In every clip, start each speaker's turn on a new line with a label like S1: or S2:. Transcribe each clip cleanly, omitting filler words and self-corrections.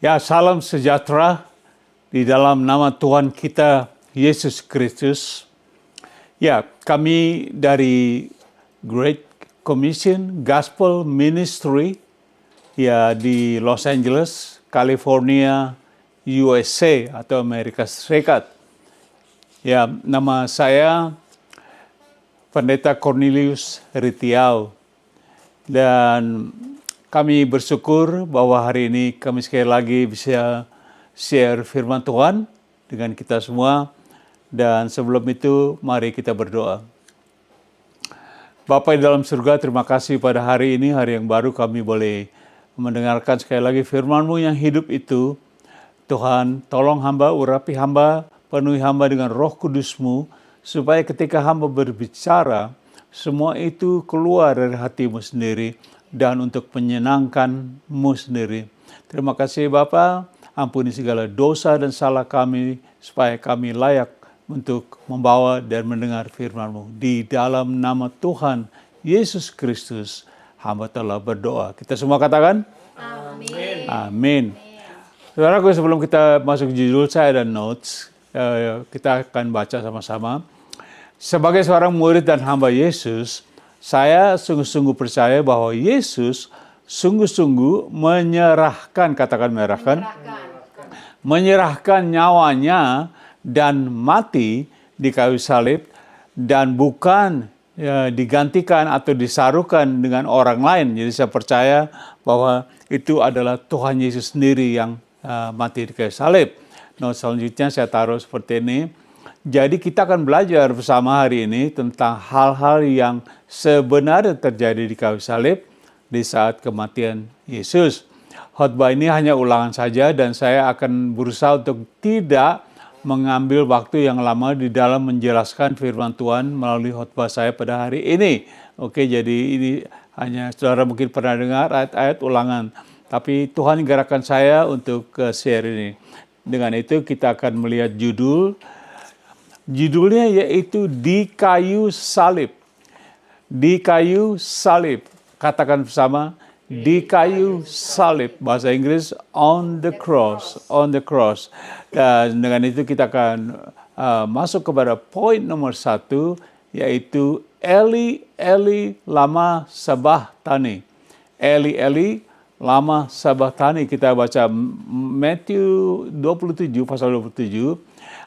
S1: Ya, salam sejahtera di dalam nama Tuhan kita Yesus Kristus. Ya, kami dari Great Commission Gospel Ministry ya di Los Angeles, California, USA atau Amerika Serikat. Ya, nama saya Pendeta Cornelius Ritiau dan kami bersyukur bahwa hari ini kami sekali lagi bisa share firman Tuhan dengan kita semua. Dan sebelum itu, mari kita berdoa. Bapa di dalam surga, terima kasih pada hari ini, hari yang baru kami boleh mendengarkan sekali lagi firman-Mu yang hidup itu. Tuhan, tolong hamba, urapi hamba, penuhi hamba dengan roh kudus-Mu, supaya ketika hamba berbicara, semua itu keluar dari hati-Mu sendiri, dan untuk menyenangkan-Mu sendiri. Terima kasih Bapa, ampuni segala dosa dan salah kami, supaya kami layak untuk membawa dan mendengar firman-Mu. Di dalam nama Tuhan Yesus Kristus, hamba telah berdoa. Kita semua katakan? Amin. Amin. Saudaraku, sebelum kita masuk judul, saya ada notes. Kita akan baca sama-sama. Sebagai seorang murid dan hamba Yesus, saya sungguh-sungguh percaya bahwa Yesus sungguh-sungguh menyerahkan, katakan menyerahkan nyawanya dan mati di kayu salib, dan bukan digantikan atau disarukan dengan orang lain. Jadi saya percaya bahwa itu adalah Tuhan Yesus sendiri yang mati di kayu salib. Nah, selanjutnya saya taruh seperti ini. Jadi kita akan belajar bersama hari ini tentang hal-hal yang sebenarnya terjadi di kayu salib di saat kematian Yesus. Khotbah ini hanya ulangan saja dan saya akan berusaha untuk tidak mengambil waktu yang lama di dalam menjelaskan firman Tuhan melalui khotbah saya pada hari ini. Oke, jadi ini hanya saudara mungkin pernah dengar ayat-ayat ulangan, tapi Tuhan gerakkan saya untuk share ini. Dengan itu kita akan melihat judulnya yaitu Di Kayu Salib. Di kayu salib. Katakan bersama, di kayu salib. Bahasa Inggris, on the cross. On the cross. Dan dengan itu kita akan masuk kepada poin nomor 1, yaitu Eli, Eli, lama sabachthani. Eli, Eli, lama sabachthani. Kita baca Matius 27, pasal 27,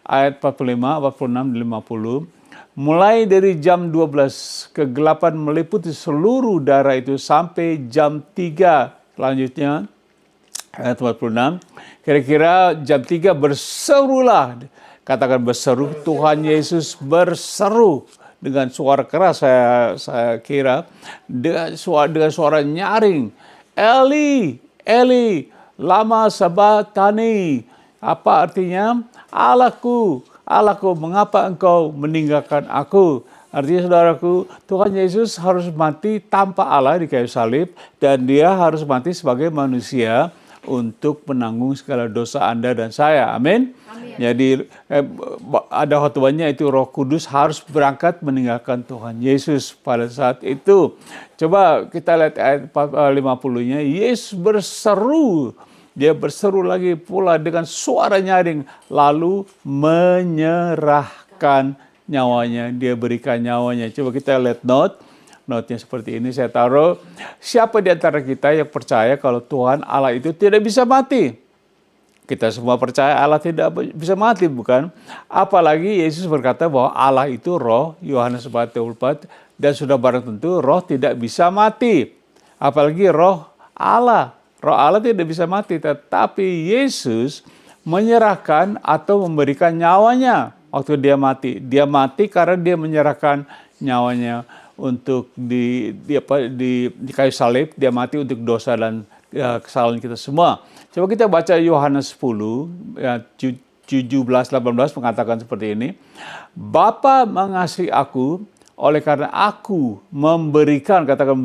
S1: ayat 45, 46, 50. Mulai dari jam 12, kegelapan meliputi seluruh daerah itu sampai jam 3. Selanjutnya, ayat 46. Kira-kira jam 3 berserulah. Katakan berseru, Tuhan Yesus berseru dengan suara keras, saya kira. Dengan suara nyaring. Eli, Eli, lama sabachthani. Apa artinya? Allahku, Allahku, mengapa engkau meninggalkan aku? Artinya saudaraku, Tuhan Yesus harus mati tanpa Allah di kayu salib, dan dia harus mati sebagai manusia untuk menanggung segala dosa Anda dan saya. Amin. Jadi ada khotbahnya itu Roh Kudus harus berangkat meninggalkan Tuhan Yesus pada saat itu. Coba kita lihat ayat 50-nya. Yesus berseru. Dia berseru lagi pula dengan suara nyaring, lalu menyerahkan nyawanya. Dia berikan nyawanya. Coba kita lihat note-nya seperti ini. Saya taruh, siapa di antara kita yang percaya kalau Tuhan Allah itu tidak bisa mati? Kita semua percaya Allah tidak bisa mati, bukan? Apalagi Yesus berkata bahwa Allah itu roh, Yohanes 4:24, dan sudah barang tentu roh tidak bisa mati. Apalagi roh Allah. Roh Allah tidak bisa mati, tetapi Yesus menyerahkan atau memberikan nyawanya waktu dia mati. Dia mati karena dia menyerahkan nyawanya untuk di kayu salib. Dia mati untuk dosa dan kesalahan kita semua. Coba kita baca Yohanes 10, 17-18 mengatakan seperti ini. Bapa mengasihi aku, oleh karena aku memberikan, katakan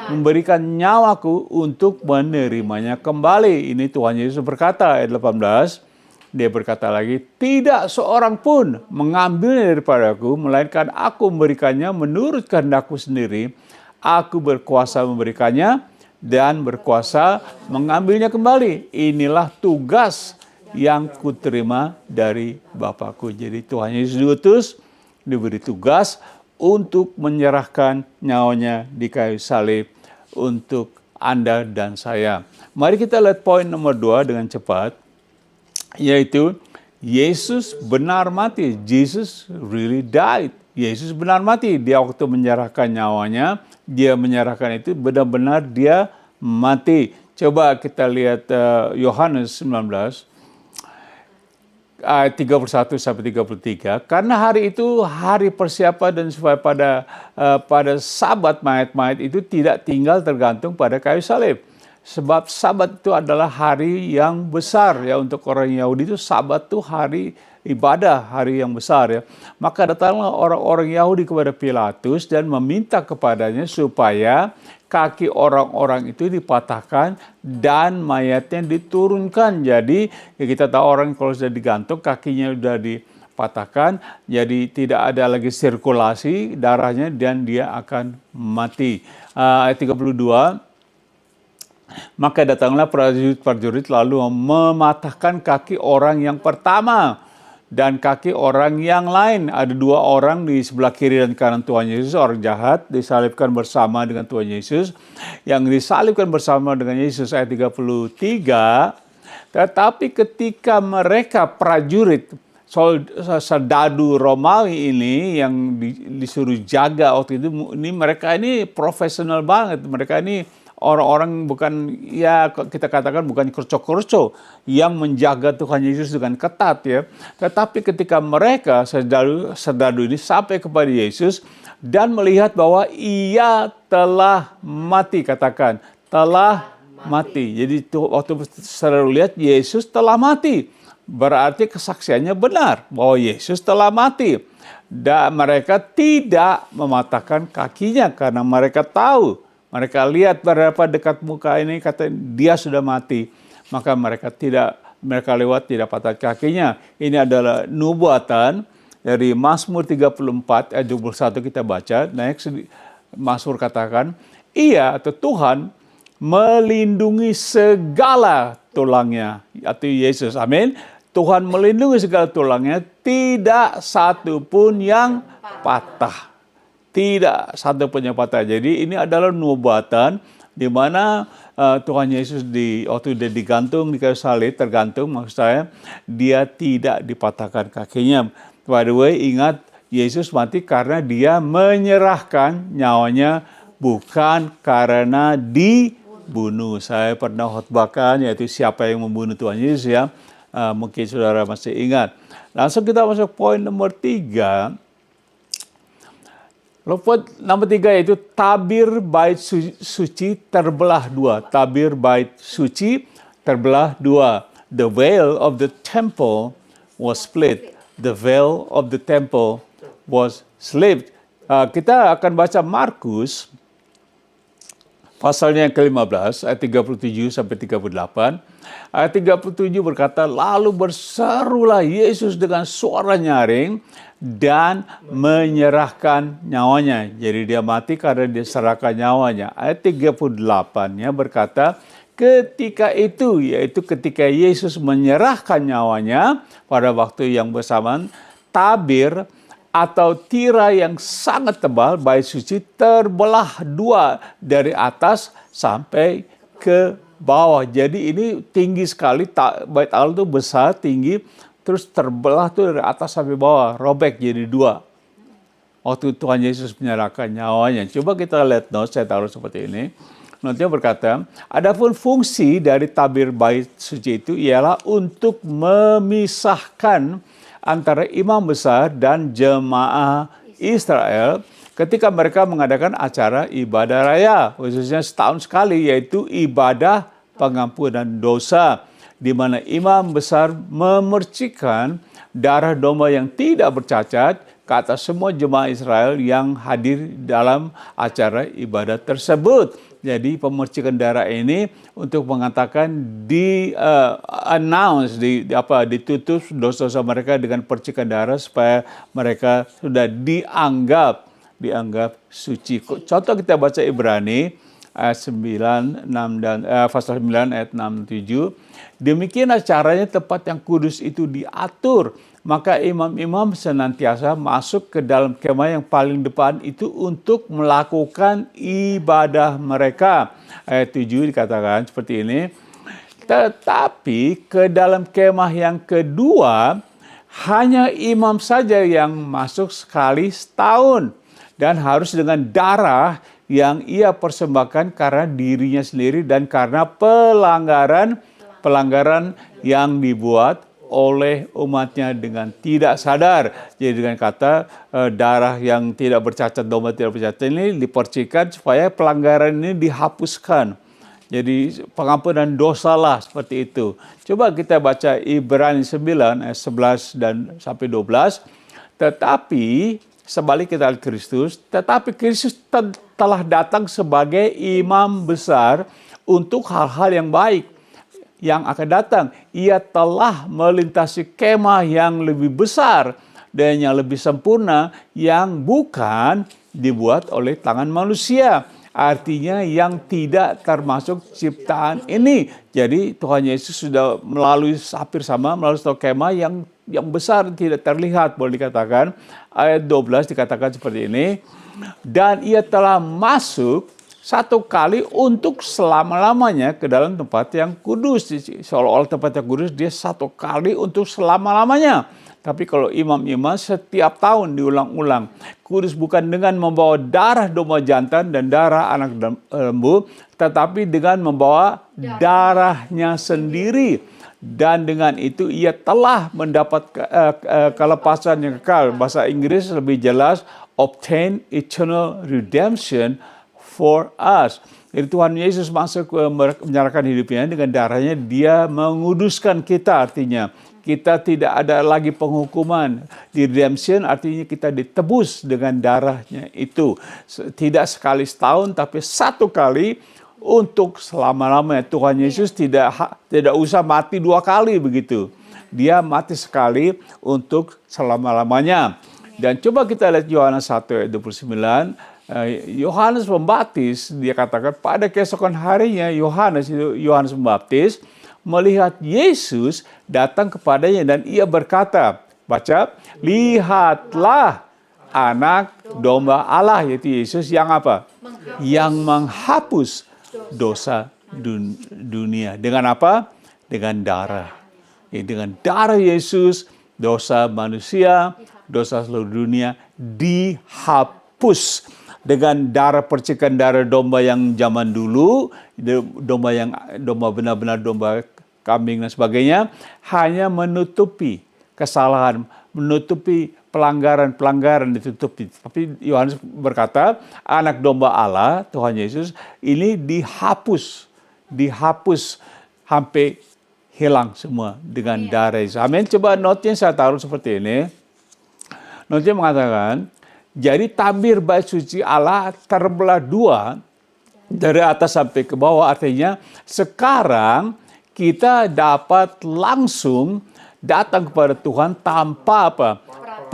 S1: memberikan nyawaku untuk menerimanya kembali. Ini Tuhan Yesus berkata, ayat 18. Dia berkata lagi, tidak seorang pun mengambilnya daripadaku, melainkan aku memberikannya menurut kehendakku sendiri. Aku berkuasa memberikannya, dan berkuasa mengambilnya kembali. Inilah tugas yang kuterima dari Bapakku. Jadi Tuhan Yesus diutus, diberi tugas untuk menyerahkan nyawanya di kayu salib untuk Anda dan saya. Mari kita lihat poin nomor 2 dengan cepat, yaitu Yesus benar mati. Jesus really died. Yesus benar mati. Dia waktu menyerahkan nyawanya, dia menyerahkan itu benar-benar dia mati. Coba kita lihat Yohanes 19 ayat 31 sampai 33. Karena hari itu hari persiapan dan supaya pada Sabat mayat-mayat itu tidak tinggal tergantung pada kayu salib. Sebab Sabat itu adalah hari yang besar ya, untuk orang Yahudi itu Sabat itu hari ibadah, hari yang besar ya. Maka datanglah orang-orang Yahudi kepada Pilatus dan meminta kepadanya supaya kaki orang-orang itu dipatahkan dan mayatnya diturunkan. Jadi ya kita tahu orang kalau sudah digantung kakinya sudah dipatahkan, jadi tidak ada lagi sirkulasi darahnya dan dia akan mati. Ayat 32. Maka datanglah prajurit-prajurit lalu mematahkan kaki orang yang pertama dan kaki orang yang lain. Ada 2 orang di sebelah kiri dan kanan Tuhan Yesus, orang jahat, disalibkan bersama dengan Tuhan Yesus. Yang disalibkan bersama dengan Yesus, ayat 33. Tetapi ketika mereka prajurit, serdadu Romawi ini yang disuruh jaga waktu itu, mereka ini profesional banget. Mereka ini orang-orang bukan, ya kita katakan bukan kerco-kerco yang menjaga Tuhan Yesus dengan ketat ya. Tetapi ketika mereka serdadu ini sampai kepada Yesus dan melihat bahwa ia telah mati, katakan telah mati. Jadi waktu serdadu lihat Yesus telah mati, berarti kesaksiannya benar bahwa Yesus telah mati. Dan mereka tidak mematahkan kakinya karena mereka tahu. Mereka lihat berapa dekat muka ini, kata dia sudah mati. Maka mereka lewat tidak patah kakinya. Ini adalah nubuatan dari Mazmur 34 ayat 21 kita baca. Next, Mazmur katakan, ia atau Tuhan melindungi segala tulangnya, atau Yesus. Amin. Tuhan melindungi segala tulangnya, tidak satu pun yang patah. Tidak satu pun yang patah. Jadi ini adalah nubuatan di mana Tuhan Yesus waktu dia digantung di kayu salib, tergantung maksud saya, dia tidak dipatahkan kakinya. By the way, ingat Yesus mati karena dia menyerahkan nyawanya, bukan karena dibunuh. Saya pernah khotbahkan, yaitu siapa yang membunuh Tuhan Yesus ya. Mungkin saudara masih ingat. Langsung kita masuk poin nomor 3. Poin nomor 3 yaitu tabir bait suci terbelah 2. Tabir bait suci terbelah 2. The veil of the temple was split. The veil of the temple was split. Kita akan baca Markus pasalnya yang ke-15 ayat 37 sampai 38. Ayat 37 berkata, lalu berserulah Yesus dengan suara nyaring dan menyerahkan nyawanya. Jadi dia mati karena dia serahkan nyawanya. Ayat 38-nya berkata, ketika itu, yaitu ketika Yesus menyerahkan nyawanya pada waktu yang bersamaan, tabir atau tirai yang sangat tebal bait suci terbelah 2 dari atas sampai ke bawah. Jadi ini tinggi sekali, bait Allah itu besar, tinggi, terus terbelah tuh dari atas sampai bawah, robek jadi 2. Waktu Tuhan Yesus menyerahkan nyawanya. Coba kita lihat notes, saya taruh seperti ini. Notnya berkata, adapun fungsi dari tabir bait suci itu ialah untuk memisahkan antara imam besar dan jemaah Israel ketika mereka mengadakan acara ibadah raya, khususnya setahun sekali, yaitu ibadah pengampunan dosa, di mana imam besar memercikan darah domba yang tidak bercacat ke atas semua jemaah Israel yang hadir dalam acara ibadah tersebut. Jadi pemercikan darah ini untuk mengatakan ditutup dosa-dosa mereka dengan percikan darah supaya mereka sudah dianggap suci. Contoh kita baca Ibrani ayat 9, 6 dan pasal 9 ayat 6 7. Demikianlah caranya tempat yang kudus itu diatur. Maka imam-imam senantiasa masuk ke dalam kemah yang paling depan itu untuk melakukan ibadah mereka. Ayat 7 dikatakan seperti ini. Tetapi ke dalam kemah yang kedua, hanya imam saja yang masuk sekali setahun. Dan harus dengan darah yang ia persembahkan karena dirinya sendiri dan karena pelanggaran yang dibuat oleh umatnya dengan tidak sadar. Jadi dengan kata darah yang tidak bercacat, domba tidak bercacat ini dipercikan supaya pelanggaran ini dihapuskan. Jadi pengampunan dosalah seperti itu. Coba kita baca Ibrani 9 ayat 11 dan sampai 12. Tetapi sebalik kita Kristus, tetapi Kristus telah datang sebagai imam besar untuk hal-hal yang baik yang akan datang. Ia telah melintasi kemah yang lebih besar dan yang lebih sempurna yang bukan dibuat oleh tangan manusia. Artinya yang tidak termasuk ciptaan ini. Jadi Tuhan Yesus sudah melalui hampir sama melalui satu kemah yang besar tidak terlihat, boleh dikatakan. Ayat 12 dikatakan seperti ini. Dan ia telah masuk satu kali untuk selama-lamanya ke dalam tempat yang kudus. Seolah-olah tempat yang kudus dia satu kali untuk selama-lamanya. Tapi kalau imam-imam setiap tahun diulang-ulang. Kudus bukan dengan membawa darah domba jantan dan darah anak lembu, tetapi dengan membawa darahnya sendiri. Dan dengan itu ia telah mendapat kelepasan yang kekal. Bahasa Inggris lebih jelas, obtain eternal redemption for us. Jadi Tuhan Yesus masuk menyerahkan hidupnya dengan darahnya, dia menguduskan kita, artinya kita tidak ada lagi penghukuman. Di redemption artinya kita ditebus dengan darahnya itu. Tidak sekali setahun, tapi satu kali untuk selama-lamanya. Tuhan Yesus tidak usah mati dua kali begitu. Dia mati sekali untuk selama-lamanya. Dan coba kita lihat Yohanes 1 ayat 29. Yohanes Pembaptis, dia katakan pada keesokan harinya Yohanes Pembaptis melihat Yesus datang kepadanya dan ia berkata, baca, lihatlah anak domba Allah, yaitu Yesus yang apa? Yang menghapus dosa dunia. Dengan apa? Dengan darah. Dengan darah Yesus, dosa manusia, dosa seluruh dunia dihapus. Dengan darah percikan darah domba yang zaman dulu, domba benar-benar domba kambing dan sebagainya, hanya menutupi kesalahan, menutupi pelanggaran ditutupi. Tapi Yohanes berkata, anak domba Allah, Tuhan Yesus, ini dihapus sampai hilang semua dengan darah Yesus. Amin. Coba notnya saya taruh seperti ini. Notnya mengatakan, jadi tabir bait suci Allah terbelah dua dari atas sampai ke bawah. Artinya sekarang kita dapat langsung datang kepada Tuhan tanpa apa?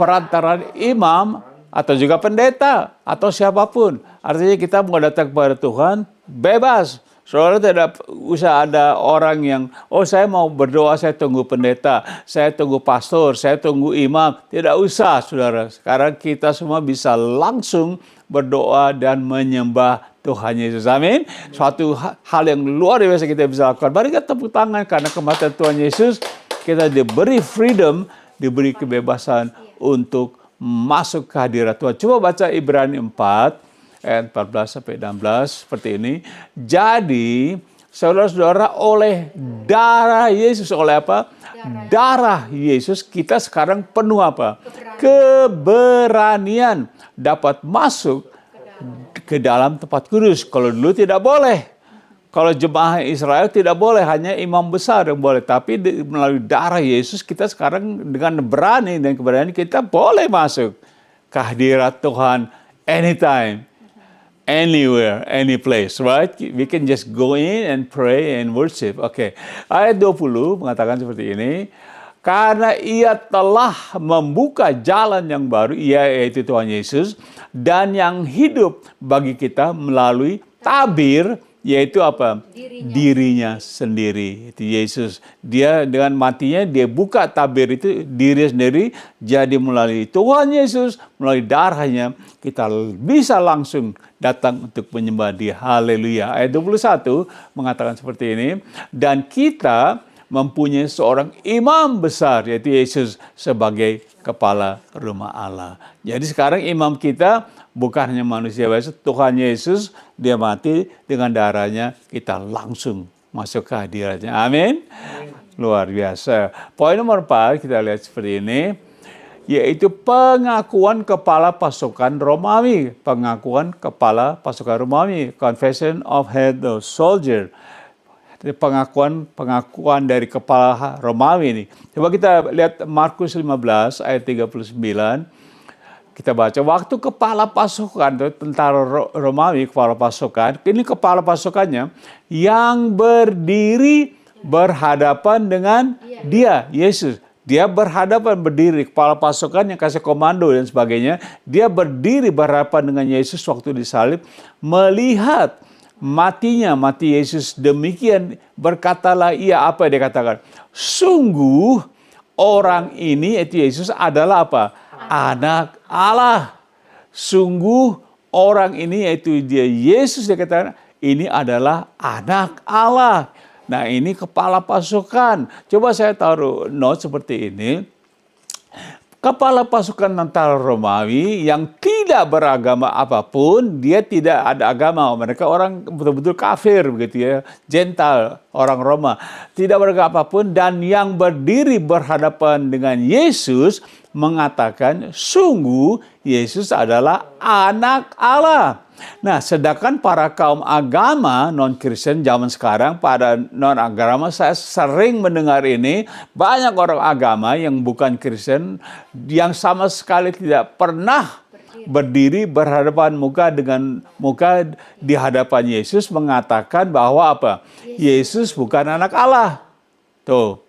S1: Perantaraan imam atau juga pendeta atau siapapun. Artinya kita mau datang kepada Tuhan bebas. Saudara tidak usah ada orang yang, saya mau berdoa, saya tunggu pendeta, saya tunggu pastor, saya tunggu imam. Tidak usah, saudara. Sekarang kita semua bisa langsung berdoa dan menyembah Tuhan Yesus. Amin. Suatu hal yang luar biasa kita bisa lakukan. Mari kita tepuk tangan karena kematian Tuhan Yesus. Kita diberi freedom, diberi kebebasan untuk masuk ke hadirat Tuhan. Coba baca Ibrani 4. Ayat 14 sampai 16 seperti ini. Jadi, saudara-saudara, oleh darah Yesus, oleh apa? Darah Yesus kita sekarang penuh apa? Keberanian dapat masuk ke dalam tempat kudus. Kalau dulu tidak boleh. Kalau jemaah Israel tidak boleh, hanya imam besar yang boleh. Tapi melalui darah Yesus kita sekarang dengan berani dan keberanian kita boleh masuk ke hadirat Tuhan anytime. Anywhere, any place, right? We can just go in and pray and worship. Okay. Ayat 20 mengatakan seperti ini. Karena ia telah membuka jalan yang baru, yaitu Tuhan Yesus, dan yang hidup bagi kita melalui tabir, yaitu apa?
S2: Dirinya
S1: Sendiri. Itu Yesus. Dia dengan matinya, dia buka tabir itu diri sendiri. Jadi melalui Tuhan Yesus, melalui darahnya, kita bisa langsung datang untuk menyembah Dia. Haleluya. Ayat 21 mengatakan seperti ini. Dan kita mempunyai seorang imam besar, yaitu Yesus sebagai kepala rumah Allah. Jadi sekarang imam kita bukan hanya manusia biasa, Tuhan Yesus, Dia mati dengan darahnya, kita langsung masuk ke hadiratnya. Amin. Luar biasa. Poin nomor 4 kita lihat seperti ini, yaitu pengakuan kepala pasukan Romawi. Pengakuan kepala pasukan Romawi. Confession of head of soldier. Pengakuan dari kepala Romawi ini. Coba kita lihat Markus 15 ayat 39. Kita baca, waktu kepala pasukan, tentara Romawi, kepala pasukan, ini kepala pasukannya yang berdiri berhadapan dengan dia, Yesus. Dia berhadapan, berdiri, kepala pasukan yang kasih komando dan sebagainya. Dia berdiri berhadapan dengan Yesus waktu disalib, melihat mati Yesus. Demikian berkatalah ia, apa dia katakan? Sungguh orang ini, yaitu Yesus, adalah apa? Anak Allah. Sungguh orang ini, yaitu dia Yesus, dia katakan ini adalah anak Allah. Nah, ini kepala pasukan. Coba saya taruh note seperti ini. Kepala pasukan tentara Romawi yang tidak beragama apapun, dia tidak ada agama. Mereka orang betul-betul kafir, begitu ya, Gentile, orang Roma. Tidak beragama apapun, dan yang berdiri berhadapan dengan Yesus mengatakan, sungguh Yesus adalah anak Allah. Nah, sedangkan para kaum agama non-Kristen zaman sekarang, pada non-agama, saya sering mendengar ini, banyak orang agama yang bukan Kristen, yang sama sekali tidak pernah berdiri berhadapan muka dengan muka di hadapan Yesus, mengatakan bahwa apa? Yesus bukan anak Allah. Tuh.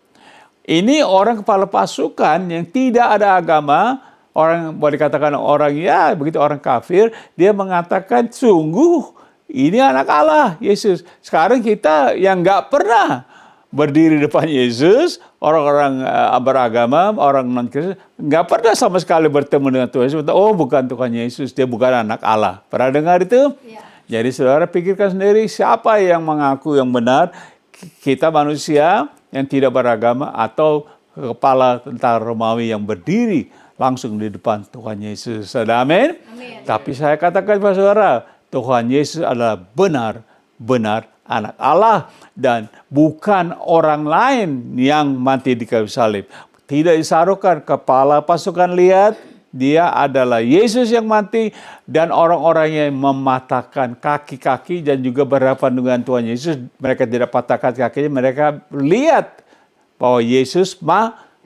S1: Ini orang kepala pasukan yang tidak ada agama, orang boleh dikatakan orang ya begitu, orang kafir, dia mengatakan sungguh ini anak Allah, Yesus. Sekarang kita yang nggak pernah berdiri depan Yesus, orang-orang beragama, orang non-Kristen, nggak pernah sama sekali bertemu dengan Tuhan Yesus. Oh, bukan Tuhan Yesus, dia bukan anak Allah. Pernah dengar itu? Ya. Jadi saudara pikirkan sendiri, siapa yang mengaku yang benar? Kita manusia yang tidak beragama atau kepala tentara Romawi yang berdiri langsung di depan Tuhan Yesus. Amin. Tapi saya katakan kepada saudara, Tuhan Yesus adalah benar-benar anak Allah dan bukan orang lain yang mati di kayu salib. Tidak disarukan kepala pasukan, lihat, dia adalah Yesus yang mati, dan orang-orang yang mematahkan kaki-kaki dan juga berhadapan dengan Tuhan Yesus, mereka tidak patahkan kakinya, mereka lihat bahwa Yesus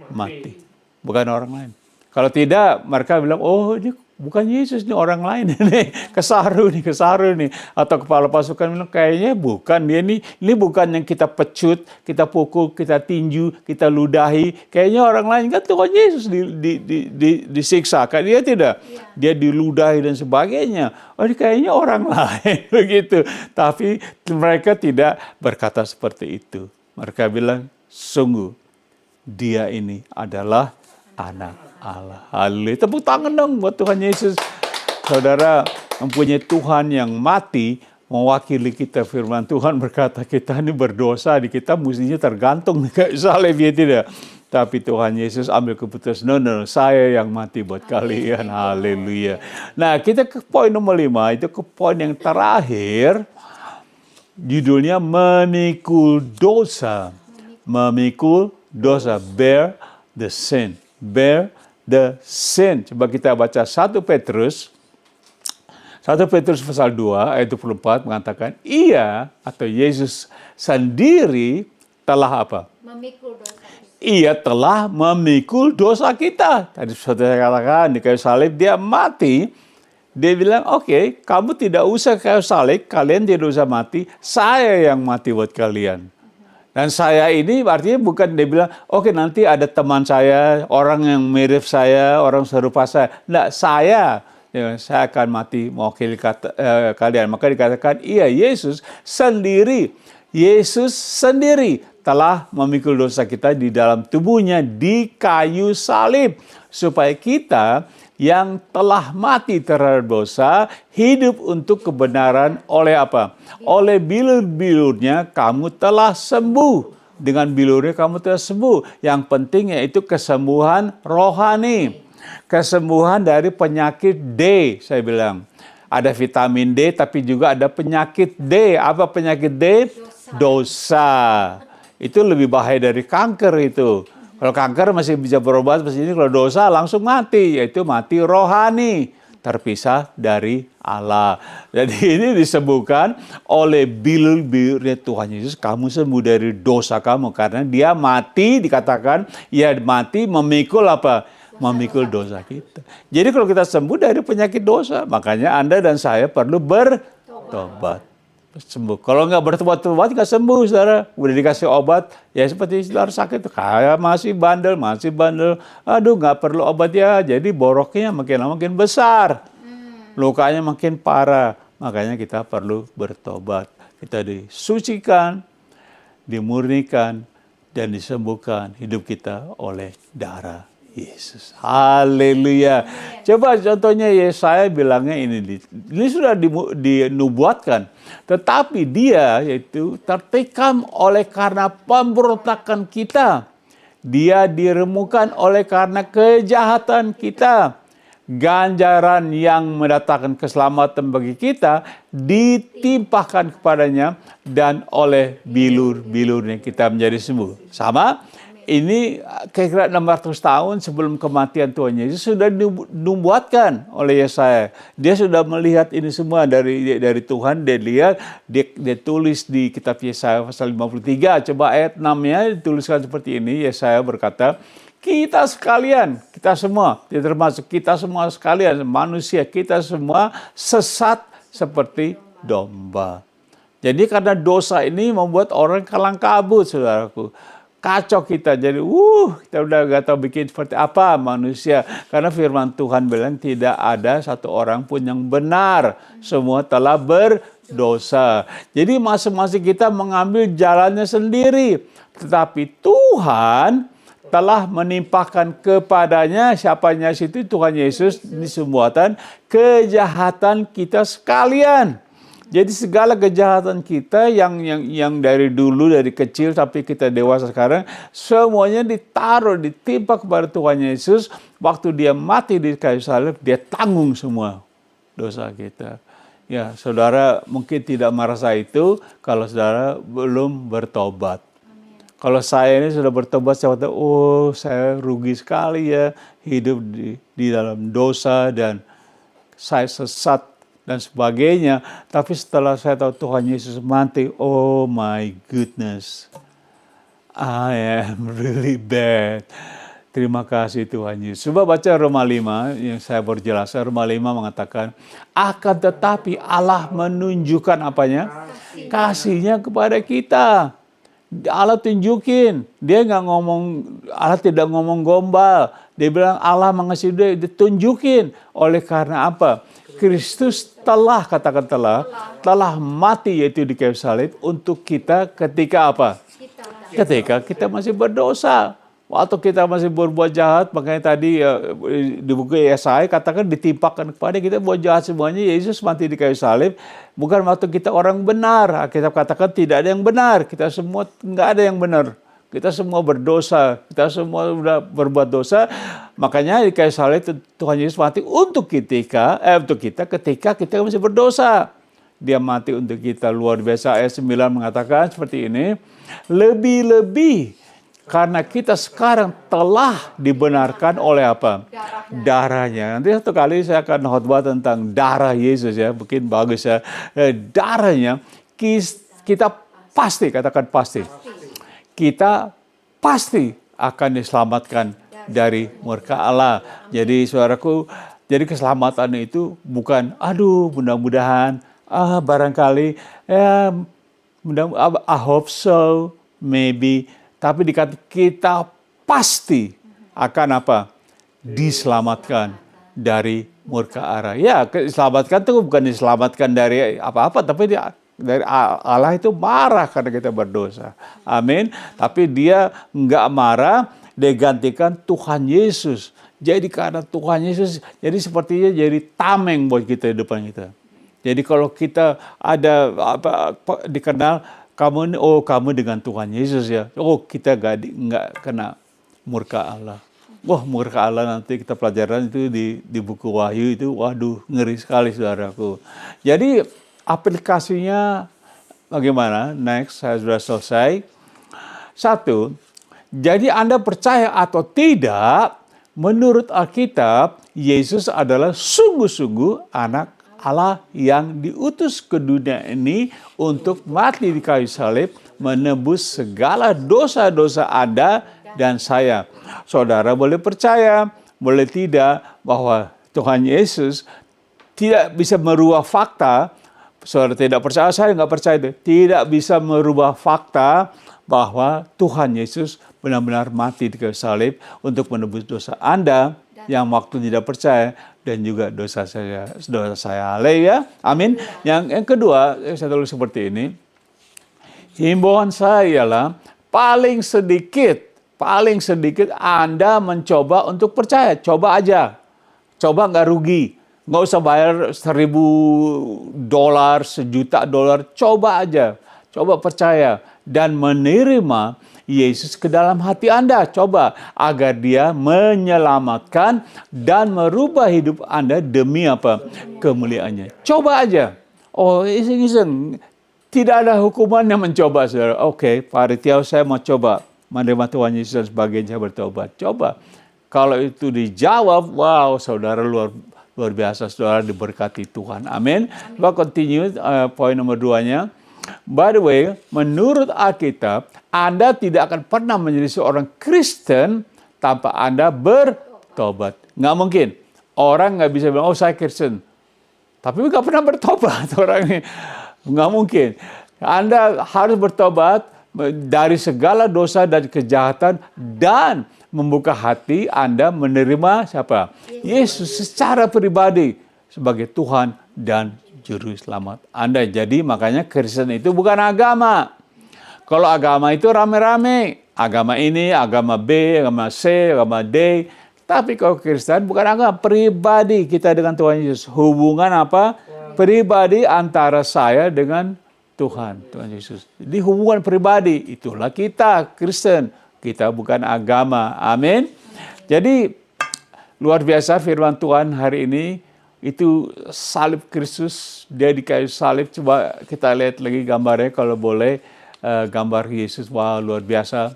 S1: mati, bukan orang lain. Kalau tidak, mereka bilang, oh ini bukan Yesus, ini orang lain, ini kesaru nih. Atau kepala pasukan bilang, kayaknya bukan dia, ini bukan yang kita pecut, kita pukul, kita tinju, kita ludahi. Kayaknya orang lain, kan Tuhan Yesus disiksa, kan dia tidak. Dia diludahi dan sebagainya. Oh ini kayaknya orang lain, begitu. Tapi mereka tidak berkata seperti itu. Mereka bilang, sungguh dia ini adalah anak Allah. Haleluya. Tepuk tangan dong buat Tuhan Yesus. Saudara mempunyai Tuhan yang mati mewakili kita. Firman Tuhan berkata kita ini berdosa, di kita mestinya tergantung di kayu salib, ya tidak. Tapi Tuhan Yesus ambil keputusan, no, saya yang mati buat kalian. Haleluya. Nah, kita ke poin nomor 5, itu ke poin yang terakhir. Judulnya memikul dosa. Memikul dosa. Bear the sin. Bear the sin. Coba kita baca 1 Petrus pasal 2 ayat 24 mengatakan, ia atau Yesus sendiri telah apa?
S2: Memikul dosa.
S1: Ia telah memikul dosa kita. Tadi saya katakan di kayu salib dia mati. Dia bilang, oke, kamu tidak usah kayu salib, kalian tidak usah mati, saya yang mati buat kalian. Dan saya ini artinya bukan dia bilang, oke, nanti ada teman saya, orang yang mirip saya, orang serupa saya. Enggak, Ya, saya akan mati mewakili kalian. Maka dikatakan, iya, Yesus sendiri telah memikul dosa kita di dalam tubuhnya di kayu salib. Supaya kita yang telah mati terhadap dosa, hidup untuk kebenaran oleh apa? Oleh bilur-bilurnya kamu telah sembuh. Dengan bilurnya kamu telah sembuh. Yang penting yaitu kesembuhan rohani. Kesembuhan dari penyakit D, saya bilang. Ada vitamin D, tapi juga ada penyakit D. Apa penyakit D? Dosa. Itu lebih bahaya dari kanker itu. Kalau kanker masih bisa berobat, ini kalau dosa langsung mati, yaitu mati rohani. Terpisah dari Allah. Jadi ini disembuhkan oleh bilur-bilurnya Tuhan Yesus. Kamu sembuh dari dosa kamu. Karena dia mati, dikatakan, ia mati memikul apa? Memikul dosa kita. Jadi kalau kita sembuh dari penyakit dosa, makanya Anda dan saya perlu bertobat. Sembuh. Kalau nggak bertobat-tobat, nggak sembuh, saudara. Udah dikasih obat, ya seperti saudara sakit, kayak masih bandel. Aduh, nggak perlu obat ya. Jadi boroknya makin lama makin besar. Lukanya makin parah. Makanya kita perlu bertobat. Kita disucikan, dimurnikan, dan disembuhkan hidup kita oleh darah Yesus. Haleluya. Coba contohnya Yesaya bilangnya ini sudah dinubuatkan. Tetapi dia yaitu tertikam oleh karena pemberontakan kita. Dia diremukan oleh karena kejahatan kita. Ganjaran yang mendatangkan keselamatan bagi kita ditimpahkan kepadanya dan oleh bilur-bilurnya kita menjadi sembuh. Sama. Ini kira-kira 600 tahun sebelum kematian Tuhan Yesus sudah dinubuatkan oleh Yesaya. Dia sudah melihat ini semua dari Tuhan. Dia lihat, dia tulis di kitab Yesaya pasal 53. Coba ayat 6-nya dituliskan seperti ini. Yesaya berkata, kita sekalian, kita semua, termasuk kita semua sekalian, manusia, kita semua sesat seperti domba. Jadi karena dosa ini membuat orang kalang kabut, saudaraku. Kacau kita, jadi kita udah gak tahu bikin seperti apa manusia. Karena firman Tuhan bilang tidak ada satu orang pun yang benar. Semua telah berdosa. Jadi masing-masing kita mengambil jalannya sendiri. Tetapi Tuhan telah menimpakan kepadanya, siapanya situ Tuhan Yesus, disebutkan kejahatan kita sekalian. Jadi segala kejahatan kita yang dari dulu, dari kecil sampai kita dewasa sekarang, semuanya ditimpa kepada Tuhan Yesus. Waktu dia mati di kayu salib, dia tanggung semua dosa kita. Ya, saudara mungkin tidak merasa itu kalau saudara belum bertobat. Kalau saya ini sudah bertobat, saya kata, saya rugi sekali ya hidup di dalam dosa dan saya sesat dan sebagainya. Tapi setelah saya tahu Tuhan Yesus mati, oh my goodness, I am really bad. Terima kasih Tuhan Yesus. Coba baca Roma 5 yang saya baru jelaskan. Roma 5 mengatakan, akan tetapi Allah menunjukkan apanya? Kasihnya kepada kita. Allah tunjukin, dia nggak ngomong, Allah tidak ngomong gombal. Dia bilang Allah mengasihi dia, ditunjukin. Oleh karena apa? Kristus telah mati yaitu di kayu salib untuk kita ketika apa? Ketika kita masih berdosa. Waktu kita masih berbuat jahat, makanya tadi di buku Yesaya katakan ditimpakan kepada kita buat jahat semuanya. Yesus mati di kayu salib, bukan waktu kita orang benar. Kita katakan tidak ada yang benar, kita semua nggak ada yang benar. Kita semua berdosa, kita semua sudah berbuat dosa. Makanya di kayu salib Tuhan Yesus mati untuk kita ketika kita masih berdosa. Dia mati untuk kita, luar biasa. Ayat 9 mengatakan seperti ini, lebih-lebih karena kita sekarang telah dibenarkan oleh apa? Darahnya. Nanti satu kali saya akan khotbah tentang darah Yesus ya, mungkin bagus ya. Darahnya kita pasti, katakan pasti. Kita pasti akan diselamatkan dari murka Allah. Jadi saudaraku, jadi keselamatan itu bukan mudah-mudahan, barangkali, I hope so, maybe. Tapi dikata kita pasti akan apa? Diselamatkan dari murka Allah. Ya, diselamatkan itu bukan diselamatkan dari apa-apa, tapi dari Allah itu marah karena kita berdosa. Amin. Tapi dia nggak marah, dia gantikan Tuhan Yesus. Jadi karena Tuhan Yesus, jadi sepertinya jadi tameng buat kita di depan kita. Jadi kalau kita ada dikenal kamu kamu dengan Tuhan Yesus ya. Oh, kita nggak kena murka Allah. Wah, murka Allah nanti kita pelajaran itu di buku Wahyu itu, waduh, ngeri sekali saudaraku. Jadi aplikasinya bagaimana? Next, saya sudah selesai. 1, jadi Anda percaya atau tidak, menurut Alkitab, Yesus adalah sungguh-sungguh anak Allah yang diutus ke dunia ini untuk mati di kayu salib, menebus segala dosa-dosa Anda dan saya. Saudara boleh percaya, boleh tidak, bahwa Tuhan Yesus tidak bisa merubah fakta. Saudara tidak percaya, saya nggak percaya itu. Tidak bisa merubah fakta bahwa Tuhan Yesus benar-benar mati di kayu salib untuk menebus dosa Anda yang waktu tidak percaya dan juga dosa saya. Haleluya. Amin. Yang kedua, saya tulis seperti ini. Himbauan saya ialah paling sedikit Anda mencoba untuk percaya. Coba aja. Coba nggak rugi. Nggak usah bayar $1,000, $1,000,000. Coba aja. Coba percaya. Dan menerima Yesus ke dalam hati Anda. Coba agar dia menyelamatkan dan merubah hidup Anda demi apa? Kemuliaannya. Coba aja. Oh, iseng-iseng. Tidak ada hukuman yang mencoba, saudara. Oke, Pak Ritiau, saya mau coba menerima Tuhan Yesus dan sebagainya, bertobat. Coba. Kalau itu dijawab, wow, saudara luar biasa, saudara diberkati Tuhan. Amin. Coba continue poin nomor 2-nya. By the way, menurut Alkitab, Anda tidak akan pernah menjadi seorang Kristen tanpa Anda bertobat. Nggak mungkin. Orang nggak bisa bilang, oh saya Kristen. Tapi nggak pernah bertobat orang ini. Nggak mungkin. Anda harus bertobat dari segala dosa dan kejahatan dan membuka hati Anda menerima siapa? Yesus secara pribadi sebagai Tuhan dan Juru Selamat Anda. Jadi makanya Kristen itu bukan agama. Kalau agama itu rame-rame. Agama ini, agama B, agama C, agama D. Tapi kalau Kristen bukan agama. Pribadi kita dengan Tuhan Yesus. Hubungan apa? Pribadi antara saya dengan Tuhan Yesus. Jadi hubungan pribadi. Itulah kita Kristen. Kita bukan agama. Amin. Jadi luar biasa firman Tuhan hari ini. Itu salib Kristus, dia di kayu salib. Coba kita lihat lagi gambarnya kalau boleh. Gambar Yesus, wah luar biasa.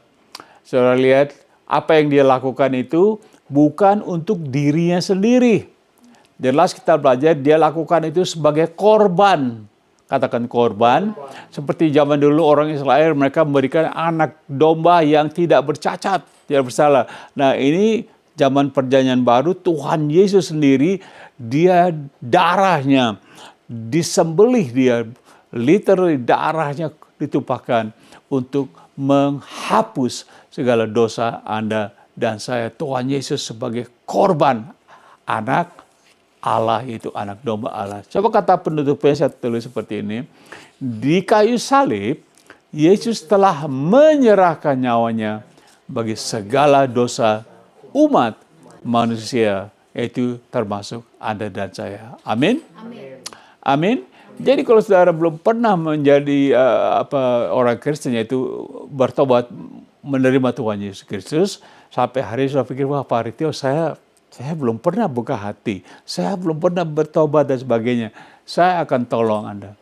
S1: Saudara lihat, apa yang dia lakukan itu bukan untuk dirinya sendiri. Jelas kita belajar, dia lakukan itu sebagai korban. Katakan korban. Seperti zaman dulu orang Israel, mereka memberikan anak domba yang tidak bercacat, tidak bersalah. Nah ini zaman perjanjian baru, Tuhan Yesus sendiri, dia darahnya disembelih, dia literally darahnya ditumpahkan untuk menghapus segala dosa Anda dan saya. Tuhan Yesus sebagai korban anak Allah, itu anak domba Allah. Coba kata penutupnya saya tulis seperti ini. Di kayu salib, Yesus telah menyerahkan nyawanya bagi segala dosa umat manusia, yaitu termasuk Anda dan saya. Amin. Amin. Jadi kalau saudara belum pernah menjadi orang Kristen, yaitu bertobat menerima Tuhan Yesus Kristus, sampai hari ini sudah pikir, wah Pak Ritio, saya belum pernah buka hati, saya belum pernah bertobat dan sebagainya. Saya akan tolong Anda.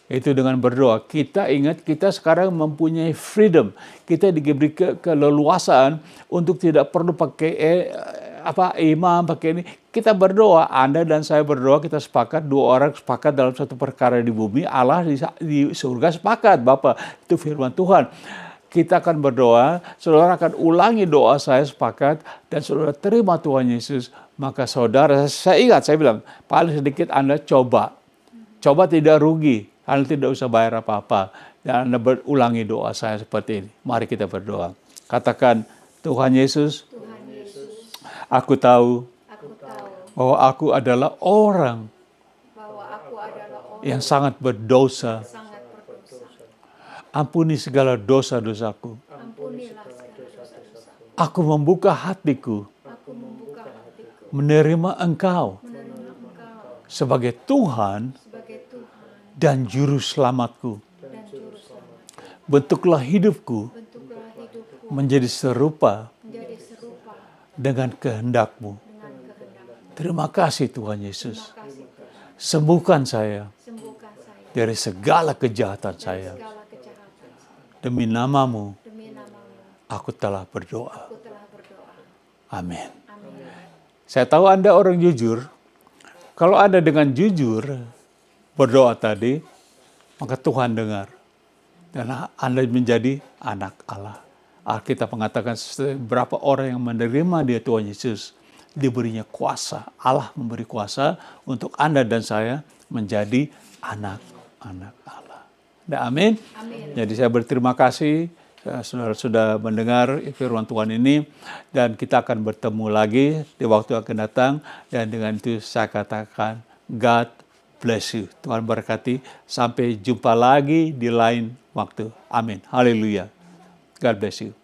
S1: Itu dengan berdoa. Kita ingat, kita sekarang mempunyai freedom. Kita diberi keleluasaan untuk tidak perlu pakai imam, pakai ini. Kita berdoa, Anda dan saya berdoa, kita sepakat, 2 orang sepakat dalam satu perkara di bumi, Allah di surga sepakat. Bapak, itu firman Tuhan. Kita akan berdoa, saudara akan ulangi doa saya sepakat, dan saudara terima Tuhan Yesus. Maka saudara, saya ingat, saya bilang, paling sedikit Anda coba. Coba tidak rugi, Anda tidak usah bayar apa-apa. Dan Anda berulangi doa saya seperti ini. Mari kita berdoa. Katakan, Tuhan Yesus, aku tahu bahwa aku adalah orang
S2: bahwa aku adalah orang
S1: yang sangat berdosa.
S2: sangat berdosa.
S1: Ampuni segala dosa-dosaku.
S2: Ampunilah segala dosa-dosa.
S1: Aku membuka hatiku
S2: Aku membuka hatiku
S1: menerima Engkau
S2: menerima Engkau
S1: sebagai Tuhan
S2: sebagai Tuhan
S1: dan Juru Selamatku.
S2: dan Juru Selamat.
S1: Bentuklah hidupku
S2: Bentuklah hidupku
S1: menjadi serupa
S2: menjadi serupa
S1: dengan kehendak-Mu.
S2: dengan kehendak-Mu.
S1: Terima kasih Tuhan Yesus.
S2: Terima kasih Tuhan.
S1: Sembuhkan saya
S2: Sembuhkan saya
S1: dari segala kejahatan
S2: dari
S1: saya.
S2: segala kejahatan saya.
S1: Demi nama-Mu,
S2: Demi nama-Mu,
S1: aku telah berdoa.
S2: aku telah berdoa.
S1: Amin.
S2: Amin.
S1: Saya tahu Anda orang jujur. Kalau Anda dengan jujur berdoa tadi, maka Tuhan dengar. Dan Anda menjadi anak Allah. Alkitab mengatakan berapa orang yang menerima dia Tuhan Yesus, diberinya kuasa. Allah memberi kuasa untuk Anda dan saya menjadi anak-anak Allah. Amin.
S2: Amin.
S1: Jadi saya berterima kasih saudara sudah mendengar firman Tuhan ini, dan kita akan bertemu lagi di waktu yang akan datang. Dan dengan itu saya katakan God bless you. Tuhan berkati. Sampai jumpa lagi di lain waktu. Amin. Haleluya. God bless you.